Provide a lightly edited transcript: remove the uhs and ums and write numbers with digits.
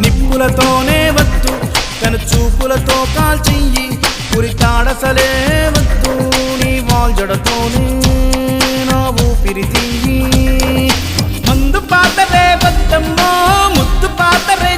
నిప్పులతోనే వద్దు కను చూపులతో కాల్చెయ్యి ఉరితాడసలే వద్దు నీ వాల్జడతోనే నా ఊపిరి తీయి మందు పాతరే వద్దమ్మో ముద్దు పాతరే